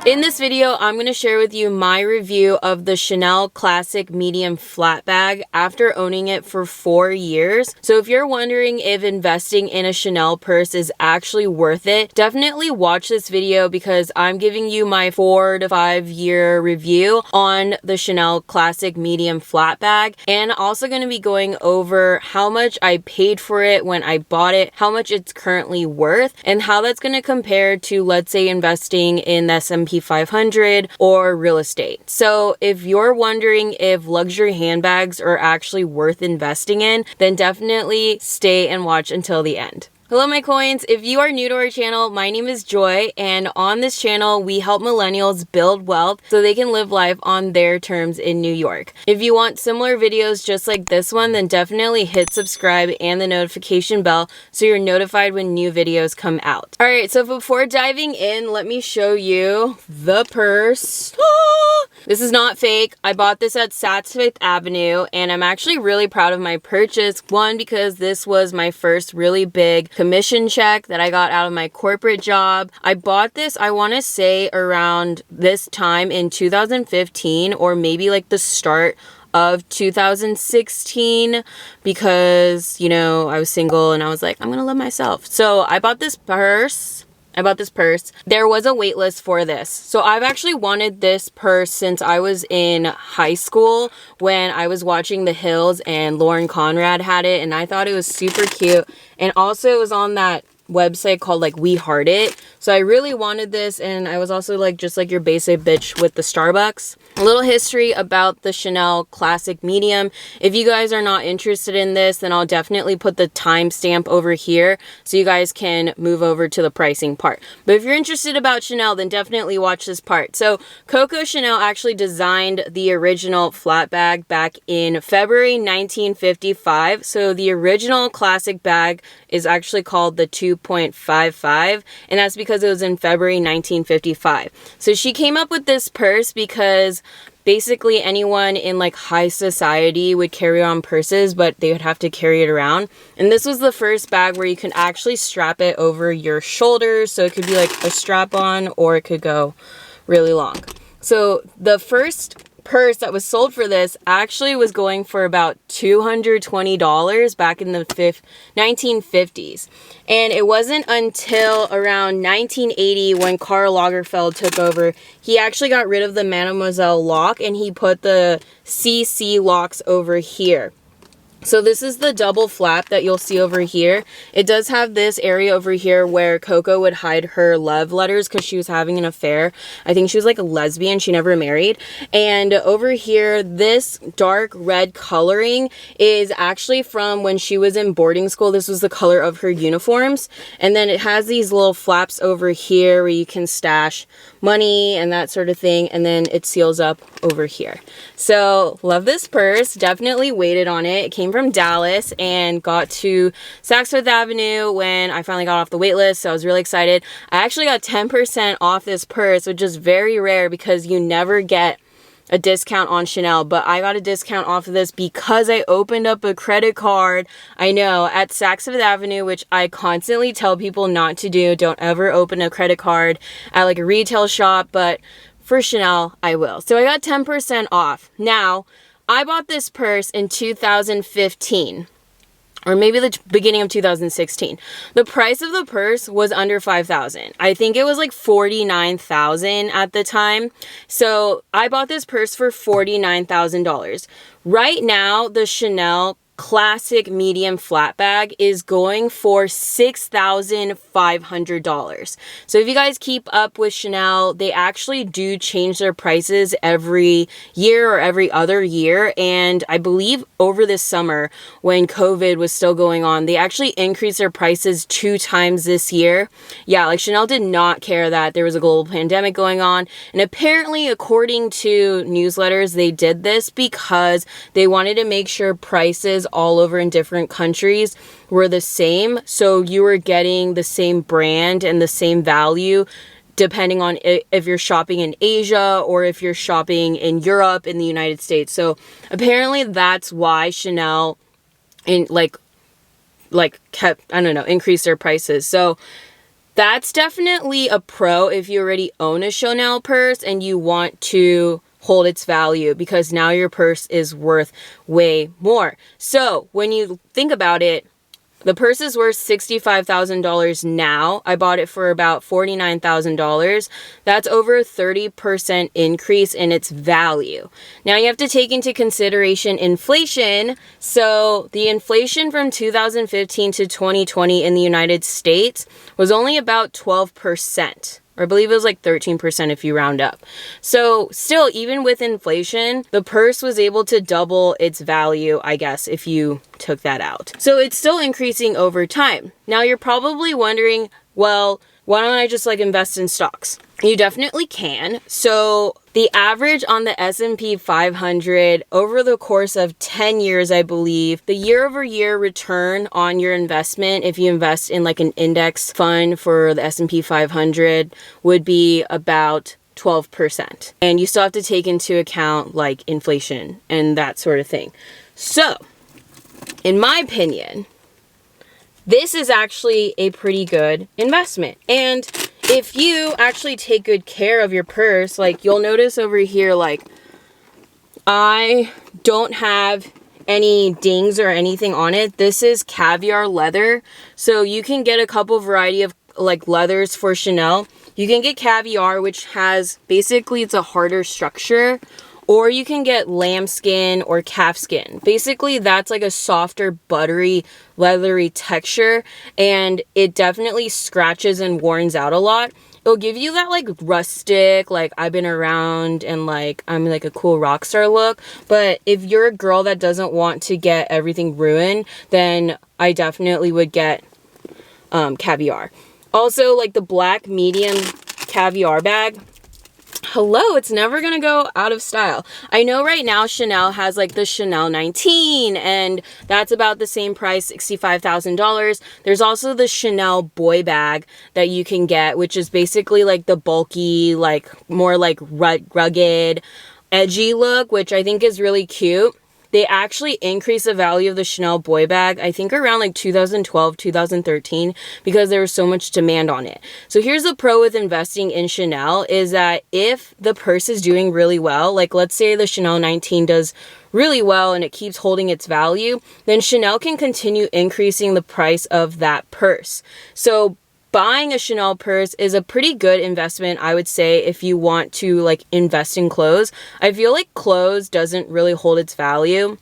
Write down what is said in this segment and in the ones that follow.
In this video, I'm going to share with you my review of the Chanel Classic Medium Flat Bag after owning it for 4 years. So if you're wondering if investing in a Chanel purse is actually worth it, definitely watch this video because I'm giving you my 4 to 5 year review on the Chanel Classic Medium Flat Bag, and also going to be going over how much I paid for it when I bought it, how much it's currently worth, and how that's going to compare to, let's say, investing in the S&P 500 or real estate. So if you're wondering if luxury handbags are actually worth investing in, then definitely stay and watch until the end. Hello my coins, if you are new to our channel, my name is Joy, and on this channel we help millennials build wealth so they can live life on their terms in New York. If you want similar videos just like this one, then definitely hit subscribe and the notification bell so you're notified when new videos come out. Alright, so before diving in, let me show you the purse. This is not fake. I bought this at Saks Fifth Avenue, and I'm actually really proud of my purchase. One, because this was my first really big commission check that I got out of my corporate job. I bought this, I want to say, around this time in 2015 or maybe like the start of 2016 because, you know, I was single and I was like, I'm gonna love myself. So I bought this purse. There was a wait list for this. So I've actually wanted this purse since I was in high school when I was watching The Hills and Lauren Conrad had it, and I thought it was super cute. And also it was on that website called like We Heart It. So I really wanted this, and I was also like just like your basic bitch with the Starbucks. A little history about the Chanel Classic Medium. If you guys are not interested in this, then I'll definitely put the timestamp over here so you guys can move over to the pricing part. But if you're interested about Chanel, then definitely watch this part. So Coco Chanel actually designed the original flat bag back in February 1955. So the original classic bag is actually called the 2.55, and that's because it was in February 1955. So she came up with this purse because basically anyone in like high society would carry on purses, but they would have to carry it around. And this was the first bag where you can actually strap it over your shoulders. So it could be like a strap on, or it could go really long. So the first purse that was sold for this actually was going for about $220 back in the 1950s. And it wasn't until around 1980 when Karl Lagerfeld took over, he actually got rid of the Mademoiselle lock and he put the CC locks over here. So this is the double flap that you'll see over here. It does have this area over here where Coco would hide her love letters because she was having an affair. I think she was like a lesbian. She never married. And over here, this dark red coloring is actually from when she was in boarding school. This was the color of her uniforms. And then it has these little flaps over here where you can stash money and that sort of thing. And then it seals up over here. So love this purse. Definitely waited on it. It came from Dallas and got to Saks Fifth Avenue when I finally got off the wait list, so I was really excited. I actually got 10% off this purse, which is very rare because you never get a discount on Chanel, but I got a discount off of this because I opened up a credit card, I know, at Saks Fifth Avenue, which I constantly tell people not to do. Don't ever open a credit card at like a retail shop, but for Chanel, I will. So I got 10% off. Now, I bought this purse in 2015, or maybe the beginning of 2016. The price of the purse was under $5,000. I think it was like $49,000 at the time. So I bought this purse for $49,000. Right now, the Chanel Classic Medium Flat Bag is going for $6,500. So if you guys keep up with Chanel, they actually do change their prices every year or every other year. And I believe over this summer when COVID was still going on, they actually increased their prices 2 times this year. Yeah, like Chanel did not care that there was a global pandemic going on. And apparently, according to newsletters, they did this because they wanted to make sure prices all over in different countries were the same, so you were getting the same brand and the same value depending on if you're shopping in Asia or if you're shopping in Europe, in the United States. So apparently that's why Chanel kept, I don't know, increased their prices. So That's definitely a pro if you already own a Chanel purse and you want to hold its value, because now your purse is worth way more. So when you think about it, the purse is worth $65,000 now. I bought it for about $49,000. That's over a 30% increase in its value. Now you have to take into consideration inflation. So the inflation from 2015 to 2020 in the United States was only about 12%. Or I believe it was like 13% if you round up. So still, even with inflation, the purse was able to double its value, I guess, if you took that out. So it's still increasing over time. Now you're probably wondering, well, why don't I just like invest in stocks? You definitely can. So the average on the S&P 500 over the course of 10 years, I believe, the year-over-year return on your investment, if you invest in like an index fund for the S&P 500, would be about 12%. And you still have to take into account like inflation and that sort of thing. So, in my opinion, this is actually a pretty good investment. And if you actually take good care of your purse, like you'll notice over here, like I don't have any dings or anything on it. This is caviar leather. So you can get a couple variety of like leathers for Chanel. You can get caviar, which has basically it's a harder structure. Or you can get lambskin or calfskin. Basically, that's like a softer, buttery, leathery texture. And it definitely scratches and worns out a lot. It'll give you that like rustic, like I've been around and like I'm like a cool rock star look. But if you're a girl that doesn't want to get everything ruined, then I definitely would get caviar. Also, like the black medium caviar bag. Hello, it's never gonna go out of style. I know right now Chanel has like the Chanel 19 and that's about the same price, $65,000. There's also the Chanel boy bag that you can get, which is basically like the bulky, like more like rugged, edgy look, which I think is really cute. They actually increased the value of the Chanel boy bag, I think around like 2012, 2013, because there was so much demand on it. So here's the pro with investing in Chanel is that if the purse is doing really well, like let's say the Chanel 19 does really well and it keeps holding its value, then Chanel can continue increasing the price of that purse. So buying a Chanel purse is a pretty good investment, I would say, if you want to like invest in clothes. I feel like clothes doesn't really hold its value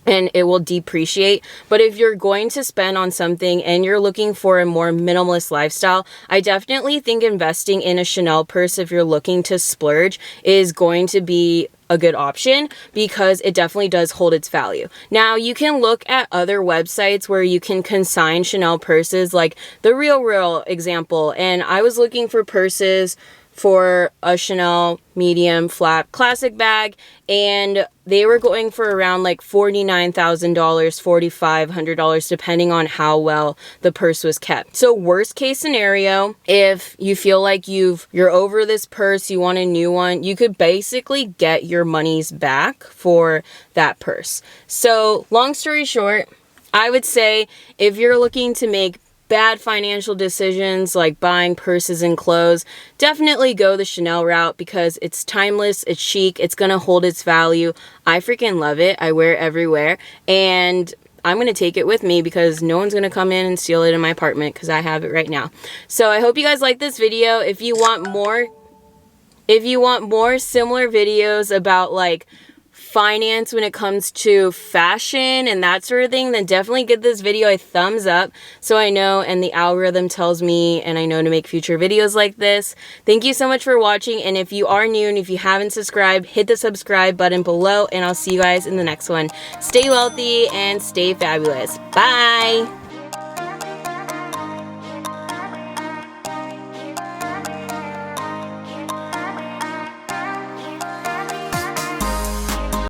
and it will depreciate. But if you're going to spend on something and you're looking for a more minimalist lifestyle, I definitely think investing in a Chanel purse, if you're looking to splurge, is going to be a good option because it definitely does hold its value. Now, you can look at other websites where you can consign Chanel purses, like the Real example. And I was looking for purses for a Chanel medium flap classic bag, and they were going for around like $49,000, $4,500, depending on how well the purse was kept. So worst case scenario, if you feel like you're over this purse, you want a new one, you could basically get your monies back for that purse. So long story short, I would say if you're looking to make bad financial decisions like buying purses and clothes, definitely go the Chanel route because it's timeless, it's chic, it's gonna hold its value. I freaking love it. I wear it everywhere and I'm gonna take it with me because no one's gonna come in and steal it in my apartment because I have it right now. So I hope you guys like this video. If you want more similar videos about like finance when it comes to fashion and that sort of thing, then definitely give this video a thumbs up so I know and the algorithm tells me and I know to make future videos like this. Thank you so much for watching, and if you are new and if you haven't subscribed, hit the subscribe button below and I'll see you guys in the next one. Stay wealthy and stay fabulous. Bye!